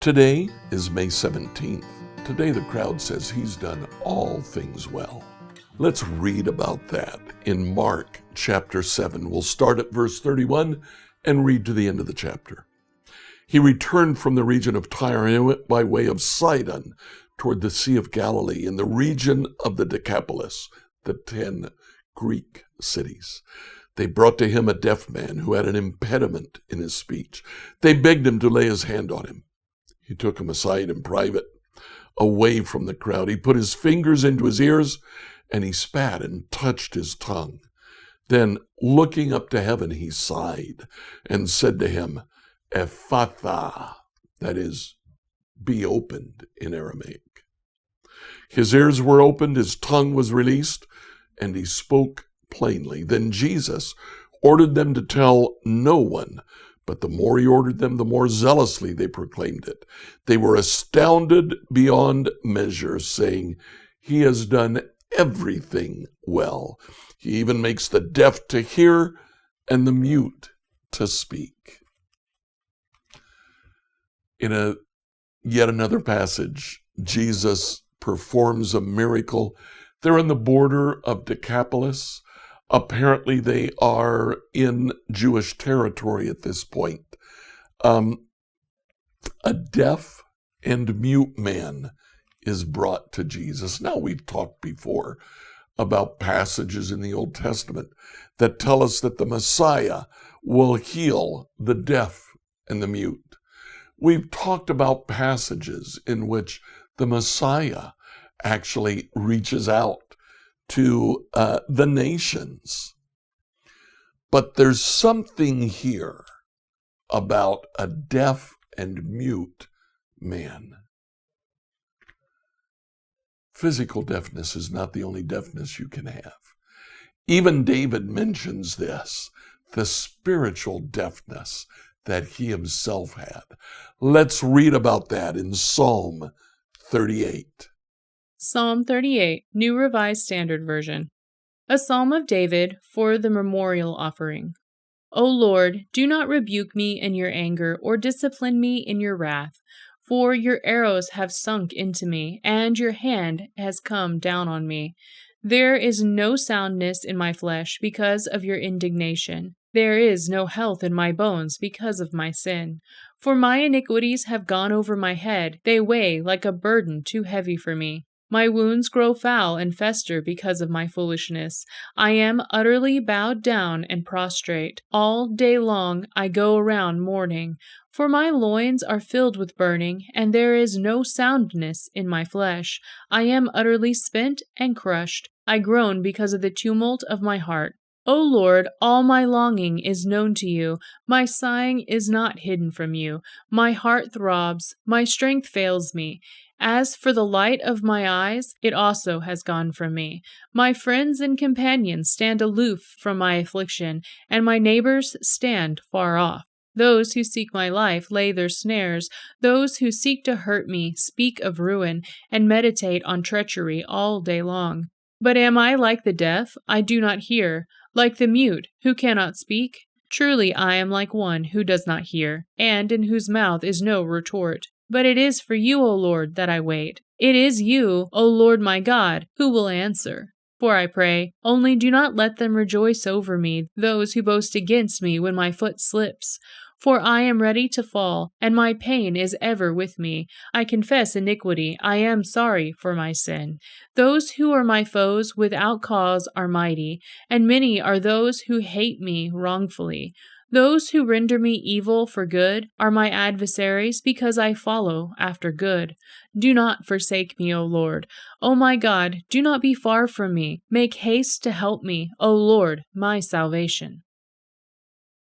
Today is May 17th. Today the crowd says he's done all things well. Let's read about that in Mark chapter 7. We'll start at verse 31 and read to the end of the chapter. He returned from the region of Tyre and went by way of Sidon toward the Sea of Galilee in the region of the Decapolis, the 10 Greek cities. They brought to him a deaf man who had an impediment in his speech. They begged him to lay his hand on him. He took him aside in private, away from the crowd. He put his fingers into his ears, and he spat and touched his tongue. Then, looking up to heaven, he sighed and said to him, Ephphatha, that is, be opened in Aramaic. His ears were opened, his tongue was released, and he spoke plainly. Then Jesus ordered them to tell no one, but the more he ordered them, the more zealously they proclaimed it. They were astounded beyond measure, saying, He has done everything well. He even makes the deaf to hear and the mute to speak. In yet another passage, Jesus performs a miracle. They're on the border of Decapolis. Apparently, they are in Jewish territory at this point. A deaf and mute man is brought to Jesus. Now, we've talked before about passages in the Old Testament that tell us that the Messiah will heal the deaf and the mute. We've talked about passages in which the Messiah actually reaches out to the nations. But there's something here about a deaf and mute man. Physical deafness is not the only deafness you can have. Even David mentions this, the spiritual deafness that he himself had. Let's read about that in Psalm 38. Psalm 38, New Revised Standard Version. A psalm of David for the memorial offering. O Lord, do not rebuke me in your anger or discipline me in your wrath, for your arrows have sunk into me, and your hand has come down on me. There is no soundness in my flesh because of your indignation. There is no health in my bones because of my sin. For my iniquities have gone over my head. They weigh like a burden too heavy for me. My wounds grow foul and fester because of my foolishness. I am utterly bowed down and prostrate. All day long I go around mourning. For my loins are filled with burning, and there is no soundness in my flesh. I am utterly spent and crushed. I groan because of the tumult of my heart. O Lord, all my longing is known to you. My sighing is not hidden from you. My heart throbs. My strength fails me. As for the light of my eyes, it also has gone from me. My friends and companions stand aloof from my affliction, and my neighbors stand far off. Those who seek my life lay their snares. Those who seek to hurt me speak of ruin and meditate on treachery all day long. But am I like the deaf? I do not hear. Like the mute, who cannot speak? Truly I am like one who does not hear, and in whose mouth is no retort. But it is for you, O Lord, that I wait. It is you, O Lord my God, who will answer. For I pray, only do not let them rejoice over me, those who boast against me when my foot slips. For I am ready to fall, and my pain is ever with me. I confess iniquity. I am sorry for my sin. Those who are my foes without cause are mighty, and many are those who hate me wrongfully. Those who render me evil for good are my adversaries because I follow after good. Do not forsake me, O Lord. O my God, do not be far from me. Make haste to help me, O Lord, my salvation.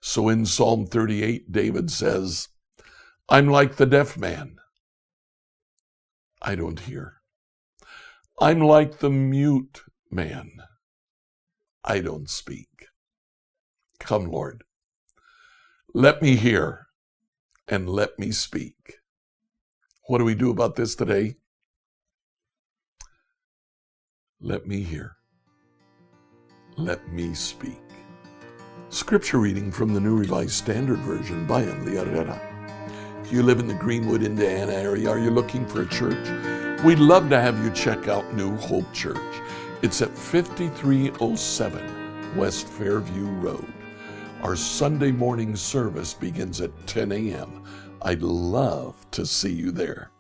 So in Psalm 38, David says, I'm like the deaf man. I don't hear. I'm like the mute man. I don't speak. Come, Lord. Let me hear and let me speak. What do we do about this today? Let me hear. Let me speak. Scripture reading from the New Revised Standard Version by Emily Herrera. You live in the Greenwood, Indiana area. Are you looking for a church? We'd love to have you check out New Hope Church. It's at 5307 West Fairview Road. Our Sunday morning service begins at 10 a.m. I'd love to see you there.